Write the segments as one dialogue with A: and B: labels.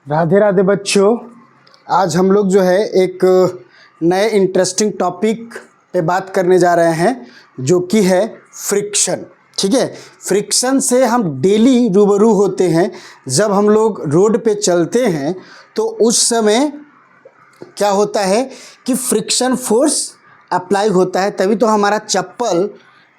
A: राधे राधे बच्चों। आज हम लोग जो है एक नए इंटरेस्टिंग टॉपिक पे बात करने जा रहे हैं जो कि है फ्रिक्शन। ठीक है, फ्रिक्शन से हम डेली रूबरू होते हैं। जब हम लोग रोड पे चलते हैं तो उस समय क्या होता है कि फ्रिक्शन फोर्स अप्लाई होता है, तभी तो हमारा चप्पल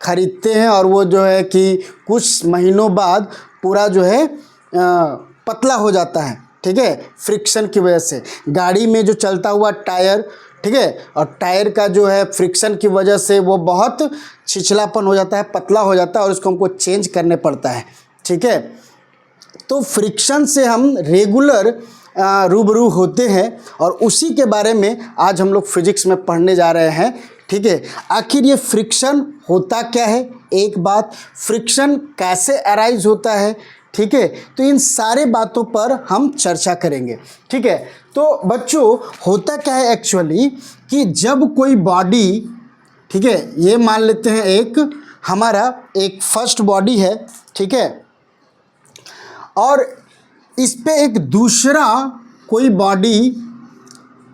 A: खरीदते हैं और वो जो है कि कुछ महीनों बाद पूरा जो है पतला हो जाता है। ठीक है, फ्रिक्शन की वजह से गाड़ी में जो चलता हुआ टायर, ठीक है, और टायर का जो है फ्रिक्शन की वजह से वो बहुत छिछलापन हो जाता है, पतला हो जाता है और उसको हमको चेंज करने पड़ता है। ठीक है, तो फ्रिक्शन से हम रेगुलर रूबरू होते हैं और उसी के बारे में आज हम लोग फिजिक्स में पढ़ने जा रहे हैं। ठीक है, आखिर ये फ्रिक्शन होता क्या है, एक बात, फ्रिक्शन कैसे अराइज होता है। ठीक है, तो इन सारे बातों पर हम चर्चा करेंगे। ठीक है, तो बच्चों होता क्या है एक्चुअली कि जब कोई बॉडी, ठीक है, ये मान लेते हैं एक हमारा एक फर्स्ट बॉडी है, ठीक है, और इस पे एक दूसरा कोई बॉडी,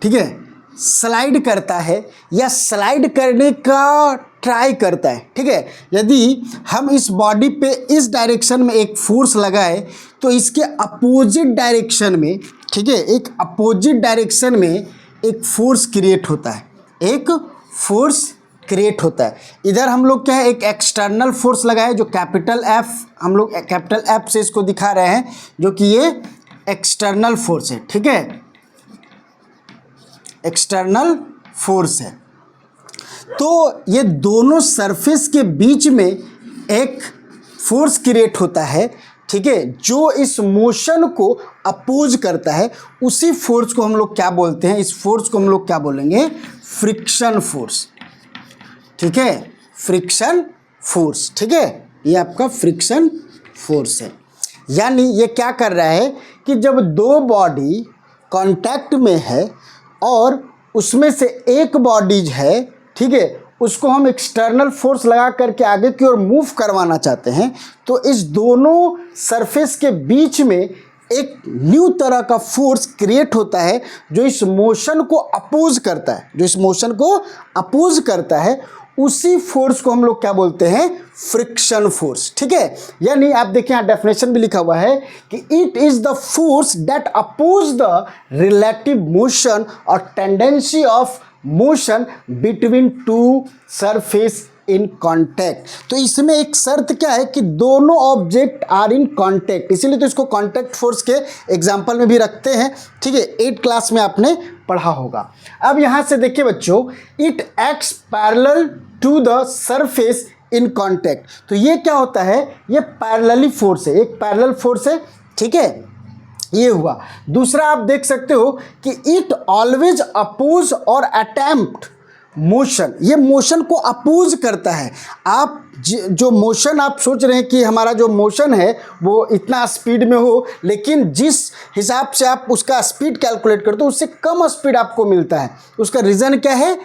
A: ठीक है, स्लाइड करता है या स्लाइड करने का ट्राई करता है। ठीक है, यदि हम इस बॉडी पे इस डायरेक्शन में एक फोर्स लगाए तो इसके अपोजिट डायरेक्शन में, ठीक है, एक अपोजिट डायरेक्शन में एक फोर्स क्रिएट होता है, एक फोर्स क्रिएट होता है। इधर हम लोग क्या है, एक एक्सटर्नल फोर्स लगाए जो कैपिटल एफ, हम लोग कैपिटल एफ से इसको दिखा रहे हैं जो कि ये एक्सटर्नल फोर्स है। ठीक है, एक्सटर्नल फोर्स है। तो ये दोनों सरफेस के बीच में एक फोर्स क्रिएट होता है, ठीक है, जो इस मोशन को अपोज करता है। उसी फोर्स को हम लोग क्या बोलते हैं, इस फोर्स को हम लोग क्या बोलेंगे, फ्रिक्शन फोर्स। ठीक है, फ्रिक्शन फोर्स। ठीक है, ये आपका फ्रिक्शन फोर्स है। यानी ये क्या कर रहा है कि जब दो बॉडी कांटेक्ट में है और उसमें से एक बॉडीज है, ठीक है, उसको हम एक्सटर्नल फोर्स लगा करके आगे की ओर मूव करवाना चाहते हैं, तो इस दोनों सरफेस के बीच में एक न्यू तरह का फोर्स क्रिएट होता है जो इस मोशन को अपोज करता है, जो इस मोशन को अपोज करता है। उसी फोर्स को हम लोग क्या बोलते हैं, फ्रिक्शन फोर्स। ठीक है, यानी आप देखिए यहाँ डेफिनेशन भी लिखा हुआ है कि it is the force that oppose the relative motion और tendency of motion between two surface in contact. तो इसमें एक शर्त क्या है कि दोनों ऑब्जेक्ट आर इन कॉन्टैक्ट, इसीलिए तो इसको कॉन्टैक्ट फोर्स के एग्जाम्पल में भी रखते हैं। ठीक है, 8 क्लास में आपने पढ़ा होगा। अब यहाँ से देखिए बच्चों, it acts parallel to the surface in contact. तो ये क्या होता है, ये पैरेलली फोर्स है, एक पैरेलल फोर्स है। ठीक है, ये हुआ। दूसरा आप देख सकते हो कि इट ऑलवेज अपोज और अटेम्प्ट मोशन, ये मोशन को अपोज करता है। आप जो मोशन आप सोच रहे हैं कि हमारा जो मोशन है वो इतना स्पीड में हो, लेकिन जिस हिसाब से आप उसका स्पीड कैलकुलेट करते हो उससे कम स्पीड आपको मिलता है। उसका रीज़न क्या है,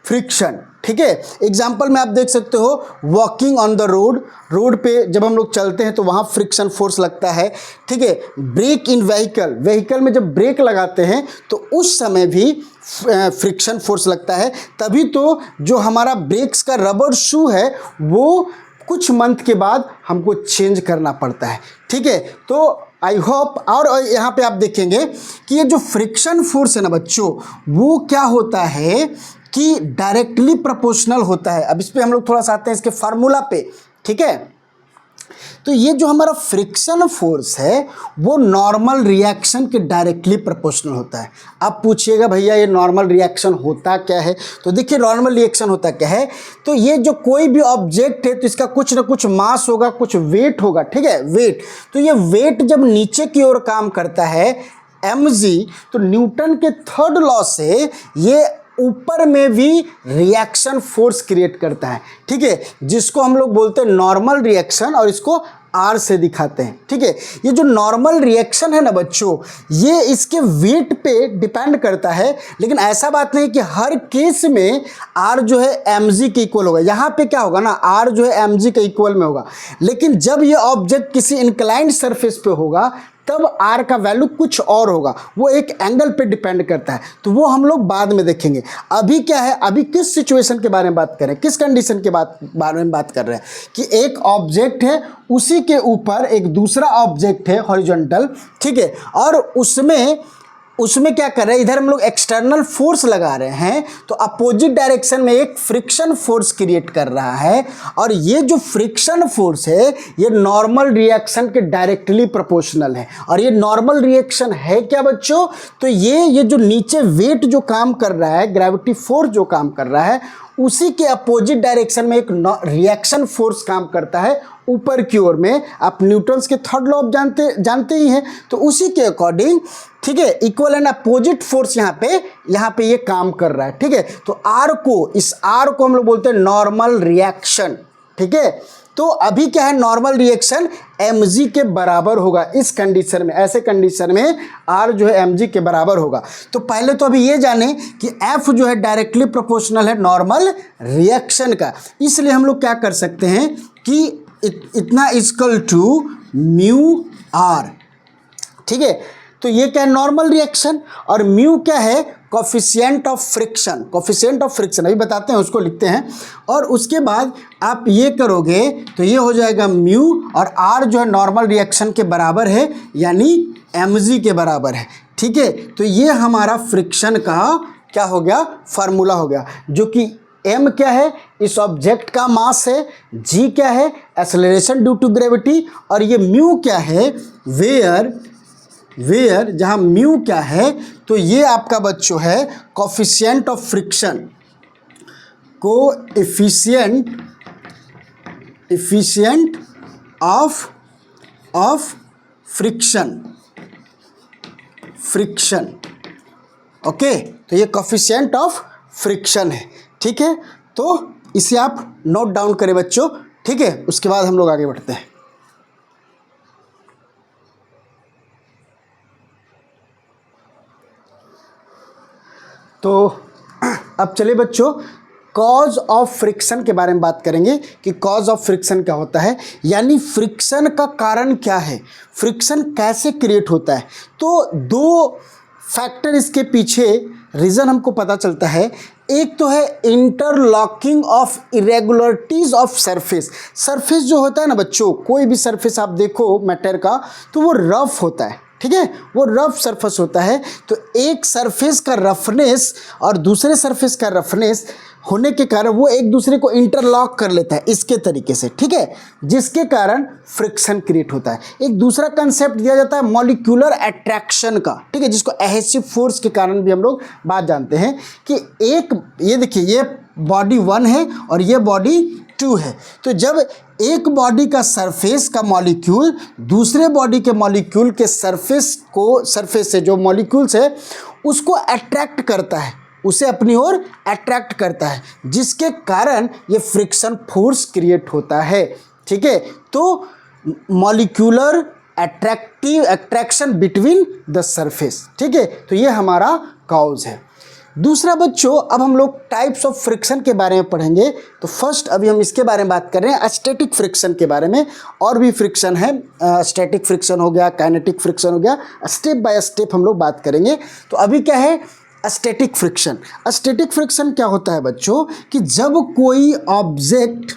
A: फ्रिक्शन। ठीक है, एग्जाम्पल में आप देख सकते हो walking on the road, road पे जब हम लोग चलते हैं तो वहाँ फ्रिक्शन फोर्स लगता है। ठीक है, ब्रेक इन व्हीकल, व्हीकल में जब ब्रेक लगाते हैं तो उस समय भी फ्रिक्शन फोर्स लगता है। तभी तो जो हमारा ब्रेक्स का रबर शू है वो कुछ मंथ के बाद हमको चेंज करना पड़ता है। ठीक है, तो आई होप, और यहाँ पे आप देखेंगे कि ये जो फ्रिक्शन फोर्स है ना बच्चों, वो क्या होता है कि डायरेक्टली प्रोपोर्शनल होता है। अब इस पे हम लोग थोड़ा सा आते हैं इसके फार्मूला पे। ठीक है, तो ये जो हमारा फ्रिक्शन फोर्स है वो नॉर्मल रिएक्शन के डायरेक्टली प्रोपोर्शनल होता है। अब पूछिएगा भैया ये नॉर्मल रिएक्शन होता क्या है, तो देखिए नॉर्मल रिएक्शन होता क्या है, तो ये जो कोई भी ऑब्जेक्ट है तो इसका कुछ ना कुछ मास होगा, कुछ वेट होगा। ठीक है, वेट, तो ये वेट जब नीचे की ओर काम करता है mg, तो न्यूटन के थर्ड लॉ से ये ऊपर में भी रिएक्शन फोर्स क्रिएट करता है। ठीक है, जिसको हम लोग बोलते हैं नॉर्मल रिएक्शन और इसको आर से दिखाते हैं। ठीक है, ये जो नॉर्मल रिएक्शन है ना बच्चों, ये इसके वेट पे डिपेंड करता है, लेकिन ऐसा बात नहीं कि हर केस में आर जो है mg के इक्वल होगा। यहाँ पे क्या होगा ना, आर जो है mg के इक्वल में होगा, लेकिन जब ये ऑब्जेक्ट किसी इंक्लाइंड सरफेस पे होगा तब आर का वैल्यू कुछ और होगा, वो एक एंगल पे डिपेंड करता है, तो वो हम लोग बाद में देखेंगे। अभी क्या है, अभी किस सिचुएशन के बारे में बात कर रहे हैं, किस कंडीशन के बारे में बात कर रहे हैं कि एक ऑब्जेक्ट है, उसी के ऊपर एक दूसरा ऑब्जेक्ट है हॉरिजॉन्टल, ठीक है, और उसमें क्या कर रहे हैं, इधर हम लोग एक्सटर्नल फोर्स लगा रहे हैं, तो अपोजिट डायरेक्शन में एक फ्रिक्शन फोर्स क्रिएट कर रहा है, और ये जो फ्रिक्शन फोर्स है ये नॉर्मल रिएक्शन के डायरेक्टली प्रोपोर्शनल है। और ये नॉर्मल रिएक्शन है क्या बच्चों, तो ये जो नीचे वेट जो काम कर रहा है, ग्रेविटी फोर्स जो काम कर रहा है, उसी के अपोजिट डायरेक्शन में एक रिएक्शन फोर्स काम करता है ऊपर की ओर में। आप न्यूटन्स के थर्ड लॉ जानते ही हैं, तो उसी के अकॉर्डिंग, ठीक है, इक्वल एंड अपोजिट फोर्स यहाँ पे ये काम कर रहा है, ठीक है। तो इस आर को हम लोग बोलते हैं नॉर्मल रिएक्शन, ठीक है। तो अभी क्या है, नॉर्मल रिएक्शन mg के बराबर होगा इस कंडीशन में, ऐसे कंडीशन में r जो है mg के बराबर होगा। तो पहले तो अभी ये जाने कि f जो है डायरेक्टली प्रोपोर्शनल है नॉर्मल रिएक्शन का, इसलिए हम लोग क्या कर सकते हैं कि इतना इक्वल टू म्यू r, ठीक है। तो ये क्या है, नॉर्मल रिएक्शन, और म्यू क्या है, coefficient of friction, coefficient of friction अभी बताते हैं, उसको लिखते हैं। और उसके बाद आप ये करोगे तो ये हो जाएगा म्यू, और आर जो है नॉर्मल रिएक्शन के बराबर है, यानी mg के बराबर है, ठीक है। तो ये हमारा फ्रिक्शन का क्या हो गया, फार्मूला हो गया, जो कि m क्या है, इस ऑब्जेक्ट का मास है, g क्या है, एक्सेलरेशन ड्यू टू ग्रेविटी, और ये म्यू क्या है, वेयर जहाँ म्यू क्या है, तो ये आपका बच्चों है coefficient of friction, efficient of friction, okay. तो ये कोफिशिएंट ऑफ फ्रिक्शन है, ठीक है। तो इसे आप नोट डाउन करें बच्चों, ठीक है। उसके बाद हम लोग आगे बढ़ते हैं। तो अब चलिए बच्चों, कॉज ऑफ फ्रिक्शन के बारे में बात करेंगे कि कॉज ऑफ फ्रिक्शन क्या होता है, यानी फ्रिक्शन का कारण क्या है, फ्रिक्शन कैसे क्रिएट होता है। तो दो फैक्टर इसके पीछे रीज़न हमको पता चलता है। एक तो है interlocking of irregularities of surface जो होता है ना बच्चों, कोई भी सरफेस आप देखो मैटर का, तो वो रफ होता है, ठीक है, वो रफ सरफेस होता है। तो एक सरफेस का रफनेस और दूसरे सरफेस का रफनेस होने के कारण वो एक दूसरे को इंटरलॉक कर लेता है इसके तरीके से, ठीक है, जिसके कारण फ्रिक्शन क्रिएट होता है। एक दूसरा कंसेप्ट दिया जाता है मॉलिक्यूलर अट्रैक्शन का, ठीक है, जिसको एहेसिव फोर्स के कारण भी हम लोग बात जानते हैं कि ये देखिए, ये बॉडी 1 है और ये बॉडी 2 है। तो जब एक बॉडी का सरफेस का मॉलिक्यूल दूसरे बॉडी के मॉलिक्यूल के सरफेस से जो मॉलिक्यूल्स है उसको अट्रैक्ट करता है, उसे अपनी ओर अट्रैक्ट करता है, जिसके कारण ये फ्रिक्शन फोर्स क्रिएट होता है, ठीक है। तो molecular attraction between the surface, ठीक है, तो ये हमारा कॉज है। दूसरा बच्चों, अब हम लोग टाइप्स ऑफ फ्रिक्शन के बारे में पढ़ेंगे। तो फर्स्ट अभी हम इसके बारे में बात कर रहे हैं, स्टैटिक फ्रिक्शन के बारे में। और भी फ्रिक्शन है, स्टैटिक फ्रिक्शन हो गया, काइनेटिक फ्रिक्शन हो गया, स्टेप बाय स्टेप हम लोग बात करेंगे। तो अभी क्या है, स्टैटिक फ्रिक्शन। स्टैटिक फ्रिक्शन क्या होता है बच्चों कि जब कोई ऑब्जेक्ट,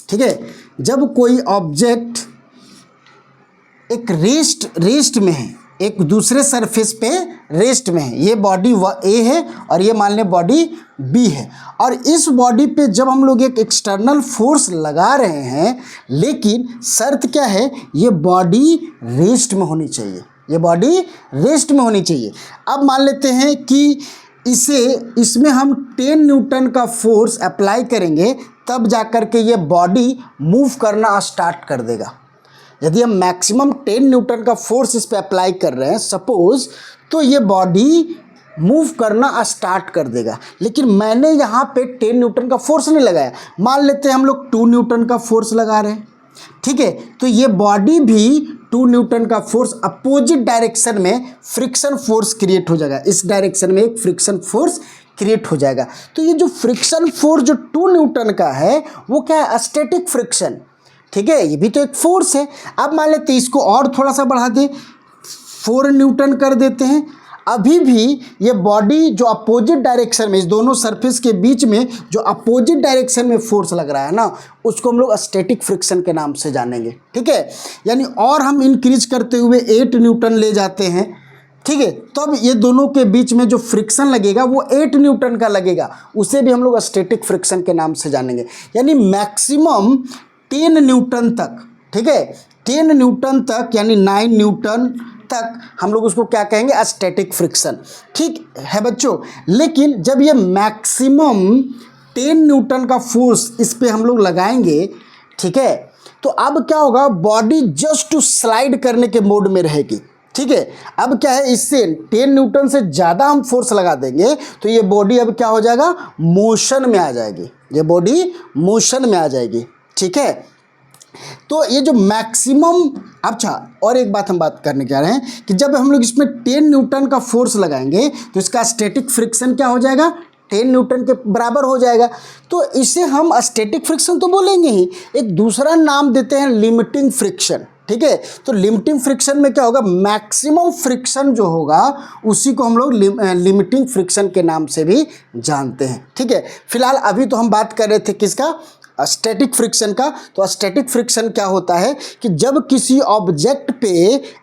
A: ठीक है, जब कोई ऑब्जेक्ट एक रेस्ट में है, एक दूसरे सरफेस पे रेस्ट में है, ये बॉडी ए है और ये मान लें बॉडी बी है, और इस बॉडी पे जब हम लोग एक एक्सटर्नल फोर्स लगा रहे हैं, लेकिन शर्त क्या है, ये बॉडी रेस्ट में होनी चाहिए, ये बॉडी रेस्ट में होनी चाहिए। अब मान लेते हैं कि इसमें हम 10 न्यूटन का फोर्स अप्लाई करेंगे, तब जाकर के ये बॉडी मूव करना स्टार्ट कर देगा। यदि हम मैक्सिमम 10 न्यूटन का फोर्स इस पे अप्लाई कर रहे हैं सपोज, तो ये बॉडी मूव करना स्टार्ट कर देगा। लेकिन मैंने यहाँ पे 10 न्यूटन का फोर्स नहीं लगाया, मान लेते हैं हम लोग 2 न्यूटन का फोर्स लगा रहे हैं, ठीक है, तो ये बॉडी भी 2 न्यूटन का फोर्स अपोजिट डायरेक्शन में फ्रिक्शन फोर्स क्रिएट हो जाएगा, इस डायरेक्शन में एक फ्रिक्शन फोर्स क्रिएट हो जाएगा। तो ये जो फ्रिक्शन फोर्स जो 2 न्यूटन का है वो क्या है, स्टैटिक फ्रिक्शन। ठीक है, ये भी तो एक फोर्स है। अब मान लेते हैं इसको और थोड़ा सा बढ़ा दे, 4 न्यूटन कर देते हैं। अभी भी ये बॉडी जो अपोजिट डायरेक्शन में, इस दोनों सरफेस के बीच में जो अपोजिट डायरेक्शन में फोर्स लग रहा है ना, उसको हम लोग स्टैटिक फ्रिक्शन के नाम से जानेंगे। ठीक है, यानी और हम इंक्रीज करते हुए 8 न्यूटन ले जाते हैं। ठीक है, तब ये दोनों के बीच में जो फ्रिक्शन लगेगा वो 8 न्यूटन का लगेगा, उसे भी हम लोग स्टैटिक फ्रिक्शन के नाम से जानेंगे। यानी मैक्सिमम 10 न्यूटन तक, ठीक है, 10 न्यूटन तक यानी 9 न्यूटन तक हम लोग उसको क्या कहेंगे, स्टैटिक फ्रिक्शन। ठीक है बच्चों, लेकिन जब ये मैक्सिमम 10 न्यूटन का फोर्स इस पे हम लोग लगाएंगे, ठीक है, तो अब क्या होगा, बॉडी जस्ट टू स्लाइड करने के मोड में रहेगी। ठीक है, अब क्या है, इससे 10 न्यूटन से ज़्यादा हम फोर्स लगा देंगे तो ये बॉडी अब क्या हो जाएगा, मोशन में आ जाएगी, ये बॉडी मोशन में आ जाएगी। ठीक है, तो ये जो मैक्सिमम, अच्छा और एक बात हम बात करने जा रहे हैं कि जब हम लोग इसमें 10 न्यूटन का फोर्स लगाएंगे तो इसका स्टैटिक फ्रिक्शन क्या हो जाएगा, 10 न्यूटन के बराबर हो जाएगा। तो इसे हम स्टैटिक फ्रिक्शन तो बोलेंगे ही, एक दूसरा नाम देते हैं लिमिटिंग फ्रिक्शन। ठीक है, तो लिमिटिंग फ्रिक्शन में क्या होगा, मैक्सिमम फ्रिक्शन जो होगा उसी को हम लोग लिमिटिंग फ्रिक्शन के नाम से भी जानते हैं। ठीक है, फिलहाल अभी तो हम बात कर रहे थे किसका, स्टैटिक फ्रिक्शन का। तो स्टैटिक फ्रिक्शन क्या होता है कि जब किसी ऑब्जेक्ट पे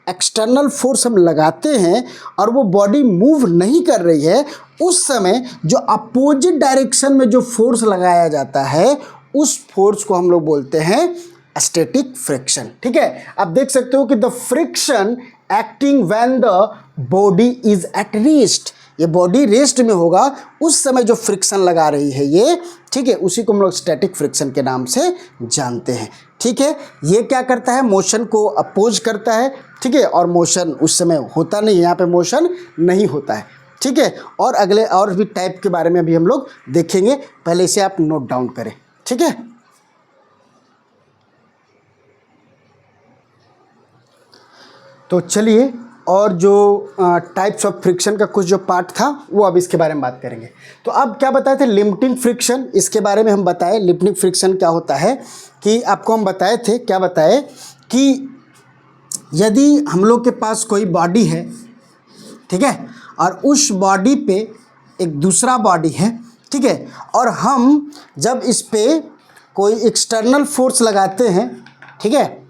A: एक्सटर्नल फोर्स हम लगाते हैं और वो बॉडी मूव नहीं कर रही है, उस समय जो अपोजिट डायरेक्शन में जो फोर्स लगाया जाता है उस फोर्स को हम लोग बोलते हैं स्टैटिक फ्रिक्शन। ठीक है, आप देख सकते हो कि the friction acting when the body is at rest, ये बॉडी रेस्ट में होगा उस समय जो फ्रिक्शन लगा रही है ये, ठीक है, उसी को हम लोग स्टैटिक फ्रिक्शन के नाम से जानते हैं। ठीक है, ये क्या करता है, मोशन को अपोज करता है। ठीक है, और मोशन उस समय होता नहीं है, यहाँ पे मोशन नहीं होता है। ठीक है, और अगले और भी टाइप के बारे में भी हम लोग देखेंगे, पहले इसे आप नोट डाउन करें। ठीक है, तो चलिए, और जो टाइप्स ऑफ फ्रिक्शन का कुछ जो पार्ट था वो अब इसके बारे में बात करेंगे। तो अब क्या बताए थे, लिमिटिंग फ्रिक्शन, इसके बारे में हम बताए। लिमिटिंग फ्रिक्शन क्या होता है कि आपको हम बताए थे, क्या बताए कि यदि हम लोग के पास कोई बॉडी है, ठीक है, और उस बॉडी पे एक दूसरा बॉडी है, ठीक है, और हम जब इस पे कोई एक्सटर्नल फोर्स लगाते हैं, ठीक है,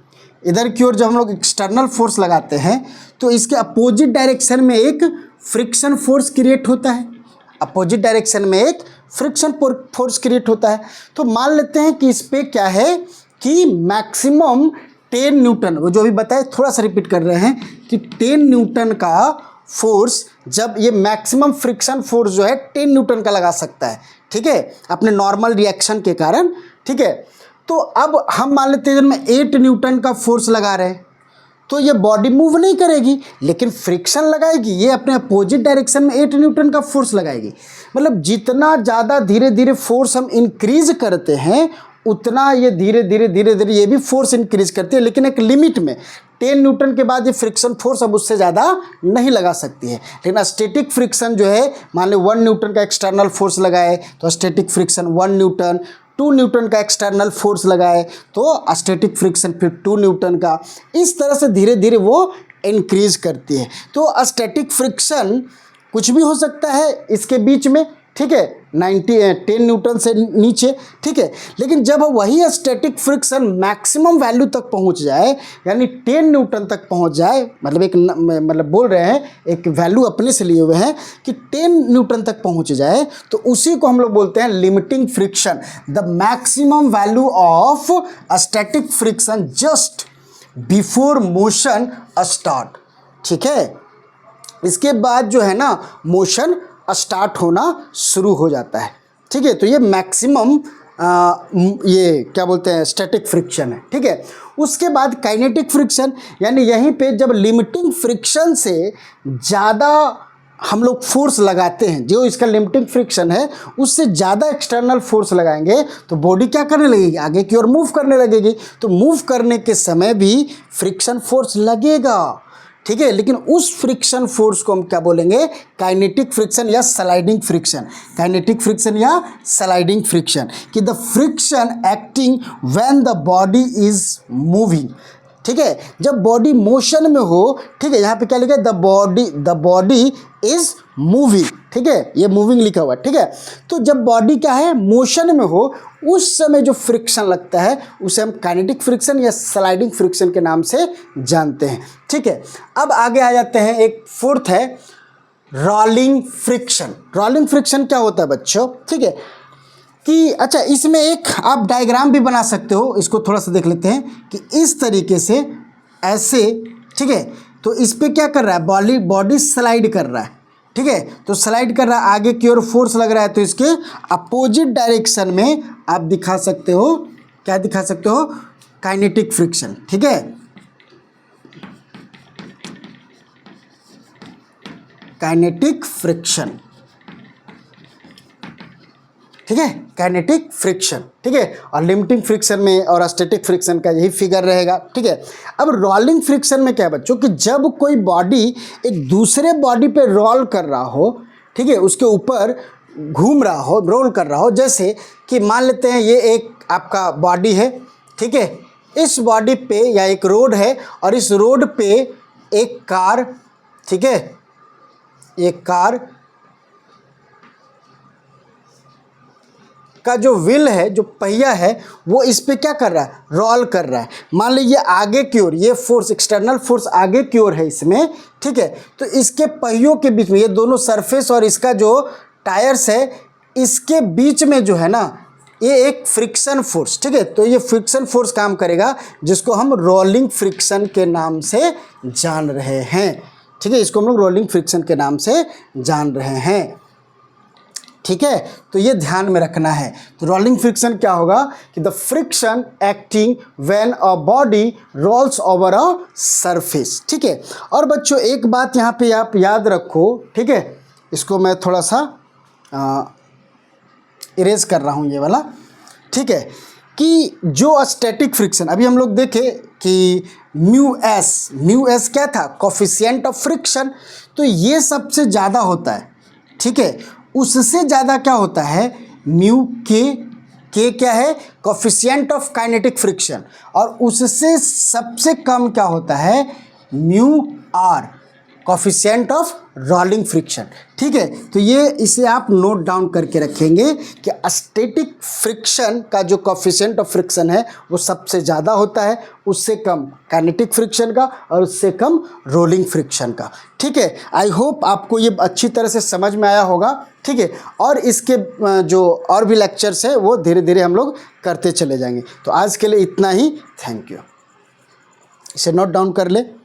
A: इधर की ओर जब हम लोग एक्सटर्नल फोर्स लगाते हैं तो इसके अपोजिट डायरेक्शन में एक फ्रिक्शन फोर्स क्रिएट होता है, अपोजिट डायरेक्शन में एक फ्रिक्शन फोर्स क्रिएट होता है। तो मान लेते हैं कि इस पे क्या है कि मैक्सिमम 10 न्यूटन, वो जो अभी बताए, थोड़ा सा रिपीट कर रहे हैं कि 10 न्यूटन का फोर्स, जब ये मैक्सिमम फ्रिक्शन फोर्स जो है 10 न्यूटन का लगा सकता है, ठीक है, अपने नॉर्मल रिएक्शन के कारण। ठीक है, तो अब हम मान लेते हैं मैं 8 न्यूटन का फोर्स लगा रहे हैं तो ये बॉडी मूव नहीं करेगी लेकिन फ्रिक्शन लगाएगी, ये अपने अपोजिट डायरेक्शन में 8 न्यूटन का फोर्स लगाएगी। मतलब जितना ज़्यादा धीरे धीरे फोर्स हम इंक्रीज करते हैं उतना ये धीरे धीरे ये भी फोर्स इंक्रीज करती है, लेकिन एक लिमिट में। 10 न्यूटन के बाद ये फ्रिक्शन फोर्स अब उससे ज़्यादा नहीं लगा सकती है। लेकिन स्टैटिक फ्रिक्शन जो है, मान लो 1 न्यूटन का एक्सटर्नल फोर्स लगाए तो स्टैटिक फ्रिक्शन 1 न्यूटन, 2 न्यूटन का एक्सटर्नल फोर्स लगाए तो स्टैटिक फ्रिक्शन फिर 2 न्यूटन का, इस तरह से धीरे धीरे वो इंक्रीज करती है। तो स्टैटिक फ्रिक्शन कुछ भी हो सकता है इसके बीच में, ठीक है, 10 न्यूटन से नीचे, ठीक है। लेकिन जब वही स्टैटिक फ्रिक्शन मैक्सिमम वैल्यू तक पहुंच जाए, यानी 10 न्यूटन तक पहुंच जाए, मतलब बोल रहे हैं एक वैल्यू अपने से लिए हुए हैं कि 10 न्यूटन तक पहुंच जाए, तो उसी को हम लोग बोलते हैं limiting friction. The maximum value of static friction just before motion start, ठीक है। इसके बाद जो है ना मोशन स्टार्ट होना शुरू हो जाता है, ठीक है। तो ये मैक्सिमम ये क्या बोलते हैं स्टैटिक फ्रिक्शन है, ठीक है। उसके बाद काइनेटिक फ्रिक्शन, यानी यहीं पे जब लिमिटिंग फ्रिक्शन से ज़्यादा हम लोग फोर्स लगाते हैं, जो इसका लिमिटिंग फ्रिक्शन है उससे ज़्यादा एक्सटर्नल फोर्स लगाएंगे तो बॉडी क्या करने लगेगी, आगे की ओर मूव करने लगेगी। तो मूव करने के समय भी फ्रिक्शन फोर्स लगेगा, ठीक है, लेकिन उस फ्रिक्शन फोर्स को हम क्या बोलेंगे, काइनेटिक फ्रिक्शन या स्लाइडिंग फ्रिक्शन, काइनेटिक फ्रिक्शन या स्लाइडिंग फ्रिक्शन, कि the friction acting when the body is moving, ठीक है, जब बॉडी मोशन में हो, ठीक है, यहाँ पे क्या लिखा है, द बॉडी इज मूविंग, ठीक है, ये मूविंग लिखा हुआ है, ठीक है, तो जब बॉडी क्या है, मोशन में हो, उस समय जो फ्रिक्शन लगता है उसे हम काइनेटिक फ्रिक्शन या स्लाइडिंग फ्रिक्शन के नाम से जानते हैं, ठीक है। अब आगे आ जाते हैं, एक फोर्थ है रोलिंग फ्रिक्शन। रोलिंग फ्रिक्शन क्या होता है बच्चों, ठीक है, कि अच्छा इसमें एक आप डायग्राम भी बना सकते हो, इसको थोड़ा सा देख लेते हैं कि इस तरीके से ऐसे, ठीक है, तो इस पे क्या कर रहा है, बॉडी स्लाइड कर रहा है, ठीक है, तो स्लाइड कर रहा है, आगे की ओर फोर्स लग रहा है, तो इसके अपोजिट डायरेक्शन में आप दिखा सकते हो, क्या दिखा सकते हो, काइनेटिक फ्रिक्शन, ठीक है, काइनेटिक फ्रिक्शन, ठीक है, काइनेटिक फ्रिक्शन, ठीक है, और लिमिटिंग फ्रिक्शन में और स्टैटिक फ्रिक्शन का यही फिगर रहेगा, ठीक है। अब रोलिंग फ्रिक्शन में क्या है बच्चों, कि जब कोई बॉडी एक दूसरे बॉडी पे रोल कर रहा हो, ठीक है, उसके ऊपर घूम रहा हो, रोल कर रहा हो, जैसे कि मान लेते हैं ये एक आपका बॉडी है, ठीक है, इस बॉडी पे या एक रोड है और इस रोड पे एक कार, ठीक है, एक कार का जो व्हील है, जो पहिया है, वो इस पे क्या कर रहा है, रोल कर रहा है। मान लीजिए आगे की ओर ये फोर्स, एक्सटर्नल फोर्स आगे की ओर है इसमें, ठीक है, तो इसके पहियों के बीच में ये दोनों सरफेस और इसका जो टायर्स है, इसके बीच में जो है ना, ये एक फ्रिक्शन फोर्स, ठीक है, तो ये फ्रिक्शन फोर्स काम करेगा, जिसको हम रोलिंग फ्रिक्शन के नाम से जान रहे हैं, ठीक है, इसको हम लोग रोलिंग फ्रिक्शन के नाम से जान रहे हैं, ठीक है, तो ये ध्यान में रखना है। तो रोलिंग फ्रिक्शन क्या होगा, कि the friction acting when a body rolls over a surface, ठीक है। और बच्चों एक बात यहाँ पे आप याद रखो, ठीक है, इसको मैं थोड़ा सा इरेज कर रहा हूँ ये वाला, ठीक है, कि जो स्टैटिक फ्रिक्शन अभी हम लोग देखे कि म्यू एस क्या था, कोफिशिएंट ऑफ फ्रिक्शन, तो ये सबसे ज़्यादा होता है, ठीक है, उससे ज़्यादा क्या होता है, म्यू के क्या है, कोफिशिएंट ऑफ काइनेटिक फ्रिक्शन, और उससे सबसे कम क्या होता है, mu r, coefficient of rolling friction, ठीक है। तो ये इसे आप नोट डाउन करके रखेंगे कि स्टैटिक फ्रिक्शन का जो कोफिशिएंट ऑफ फ्रिक्शन है वो सबसे ज़्यादा होता है, उससे कम काइनेटिक फ्रिक्शन का और उससे कम रोलिंग फ्रिक्शन का, ठीक है। आई होप आपको ये अच्छी तरह से समझ में आया होगा, ठीक है, और इसके जो और भी लेक्चर्स है वो धीरे धीरे हम लोग करते चले जाएंगे। तो आज के लिए इतना ही, थैंक यू। इसे नोट डाउन कर ले।